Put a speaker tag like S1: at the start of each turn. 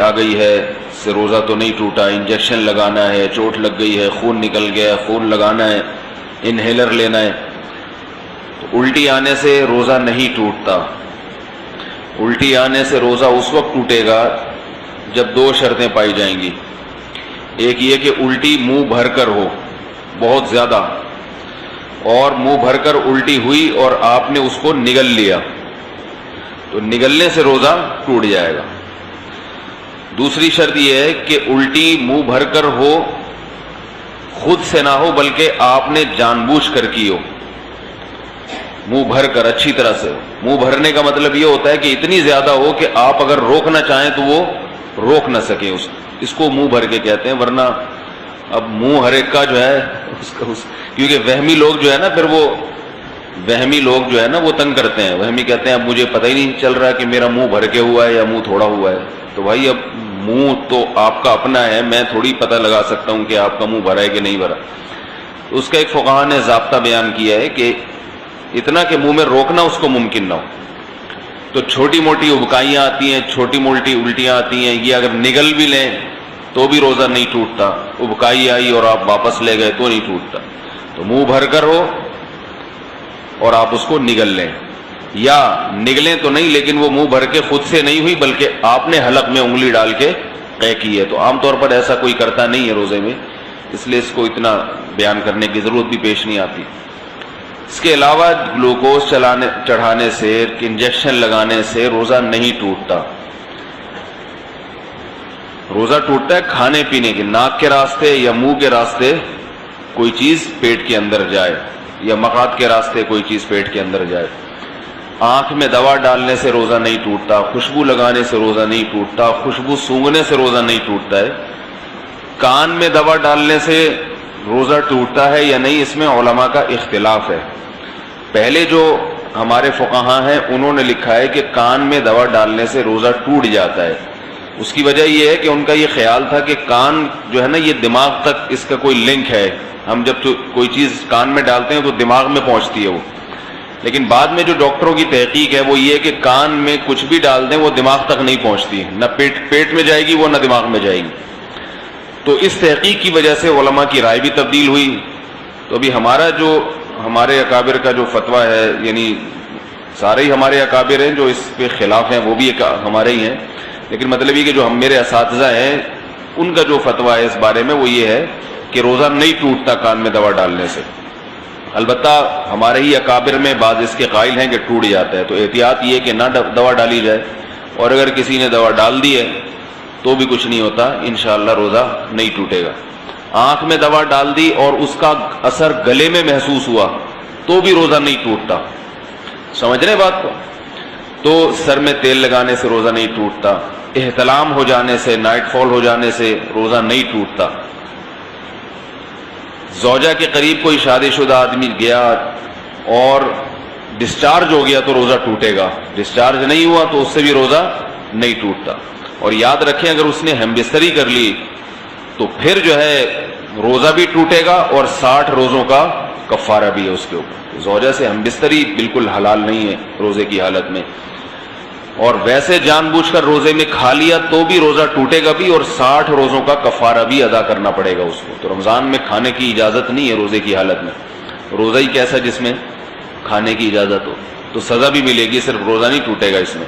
S1: آ گئی ہے سے روزہ تو نہیں ٹوٹا، انجیکشن لگانا ہے، چوٹ لگ گئی ہے، خون نکل گیا، خون لگانا ہے، انہیلر لینا ہے، تو الٹی آنے سے روزہ نہیں ٹوٹتا۔ الٹی آنے سے روزہ اس وقت ٹوٹے گا جب دو شرطیں پائی جائیں گی۔ ایک یہ کہ الٹی منہ بھر کر ہو بہت زیادہ، اور منہ بھر کر الٹی ہوئی اور آپ نے اس کو نگل لیا تو نگلنے سے روزہ ٹوٹ جائے گا۔ دوسری شرط یہ ہے کہ الٹی منہ بھر کر ہو، خود سے نہ ہو بلکہ آپ نے جان بوجھ کر کی ہو، منہ بھر کر اچھی طرح سے۔ منہ بھرنے کا مطلب یہ ہوتا ہے کہ اتنی زیادہ ہو کہ آپ اگر روکنا چاہیں تو وہ روک نہ سکیں، اس کو منہ بھر کے کہتے ہیں۔ ورنہ اب منہ ہر ایک کا جو ہے کیونکہ وہمی لوگ جو ہے نا، پھر وہ وہمی لوگ جو ہے نا وہ تنگ کرتے ہیں۔ وہمی کہتے ہیں اب مجھے پتہ ہی نہیں چل رہا کہ میرا منہ بھر کے ہوا ہے یا منہ تھوڑا ہوا ہے۔ تو بھائی اب منہ تو آپ کا اپنا ہے، میں تھوڑی پتہ لگا سکتا ہوں کہ آپ کا منہ بھرا ہے کہ نہیں بھرا۔ اس کا ایک فقہا نے ضابطہ بیان کیا ہے کہ اتنا کہ منہ میں روکنا اس کو ممکن نہ ہو۔ تو چھوٹی موٹی ابکائیاں آتی ہیں، چھوٹی موٹی الٹیاں آتی ہیں، یہ اگر نگل بھی لیں تو بھی روزہ نہیں ٹوٹتا۔ ابکائی آئی اور آپ واپس لے گئے تو نہیں ٹوٹتا۔ تو منہ بھر کر ہو اور آپ اس کو نگل لیں، یا نگلیں تو نہیں لیکن وہ منہ بھر کے خود سے نہیں ہوئی بلکہ آپ نے حلق میں انگلی ڈال کے قے کی ہے۔ تو عام طور پر ایسا کوئی کرتا نہیں ہے روزے میں، اس لیے اس کو اتنا بیان کرنے کی ضرورت بھی پیش نہیں آتی۔ اس کے علاوہ گلوکوز چڑھانے سے، انجیکشن لگانے سے روزہ نہیں ٹوٹتا۔ روزہ ٹوٹتا ہے کھانے پینے کے، ناک کے راستے یا منہ کے راستے کوئی چیز پیٹ کے اندر جائے، یا مقعد کے راستے کوئی چیز پیٹ کے اندر جائے۔ آنکھ میں دوا ڈالنے سے روزہ نہیں ٹوٹتا، خوشبو لگانے سے روزہ نہیں ٹوٹتا، خوشبو سونگھنے سے روزہ نہیں ٹوٹتا ہے۔ کان میں دوا ڈالنے سے روزہ ٹوٹتا ہے یا نہیں، اس میں علماء کا اختلاف ہے۔ پہلے جو ہمارے فقہاء ہیں انہوں نے لکھا ہے کہ کان میں دوا ڈالنے سے روزہ ٹوٹ جاتا ہے۔ اس کی وجہ یہ ہے کہ ان کا یہ خیال تھا کہ کان جو ہے نا یہ دماغ تک اس کا کوئی لنک ہے، ہم جب کوئی چیز کان میں ڈالتے ہیں تو دماغ میں پہنچتی ہے وہ، لیکن بعد میں جو ڈاکٹروں کی تحقیق ہے وہ یہ کہ کان میں کچھ بھی ڈال دیں وہ دماغ تک نہیں پہنچتی، نہ پیٹ میں جائے گی وہ، نہ دماغ میں جائے گی۔ تو اس تحقیق کی وجہ سے علماء کی رائے بھی تبدیل ہوئی۔ تو ابھی ہمارے اکابر کا جو فتویٰ ہے، یعنی سارے ہی ہمارے اکابر ہیں جو اس پہ خلاف ہیں، وہ بھی ہمارے ہی ہیں، لیکن مطلب یہ کہ جو میرے اساتذہ ہیں ان کا جو فتویٰ ہے اس بارے میں وہ یہ ہے کہ روزہ نہیں ٹوٹتا کان میں دوا ڈالنے سے۔ البتہ ہمارے ہی اکابر میں بعض اس کے قائل ہیں کہ ٹوٹ جاتا ہے، تو احتیاط یہ کہ نہ دوا ڈالی جائے، اور اگر کسی نے دوا ڈال دی ہے تو بھی کچھ نہیں ہوتا، انشاءاللہ روزہ نہیں ٹوٹے گا۔ آنکھ میں دوا ڈال دی اور اس کا اثر گلے میں محسوس ہوا تو بھی روزہ نہیں ٹوٹتا، سمجھ رہے بات کو؟ تو سر میں تیل لگانے سے روزہ نہیں ٹوٹتا، احتلام ہو جانے سے، نائٹ فال ہو جانے سے روزہ نہیں ٹوٹتا۔ زوجہ کے قریب کوئی شادی شدہ آدمی گیا اور ڈسچارج ہو گیا تو روزہ ٹوٹے گا، ڈسچارج نہیں ہوا تو اس سے بھی روزہ نہیں ٹوٹتا۔ اور یاد رکھیں اگر اس نے ہم بستری کر لی تو پھر جو ہے روزہ بھی ٹوٹے گا اور 60 روزوں کا کفارہ بھی ہے اس کے اوپر۔ زوجہ سے ہم بستری بالکل حلال نہیں ہے روزے کی حالت میں، اور ویسے جان بوجھ کر روزے میں کھا لیا تو بھی روزہ ٹوٹے گا بھی، اور 60 روزوں کا کفارہ بھی ادا کرنا پڑے گا اس کو۔ تو رمضان میں کھانے کی اجازت نہیں ہے روزے کی حالت میں، روزہ ہی کیسا جس میں کھانے کی اجازت ہو، تو سزا بھی ملے گی، صرف روزہ نہیں ٹوٹے گا اس میں۔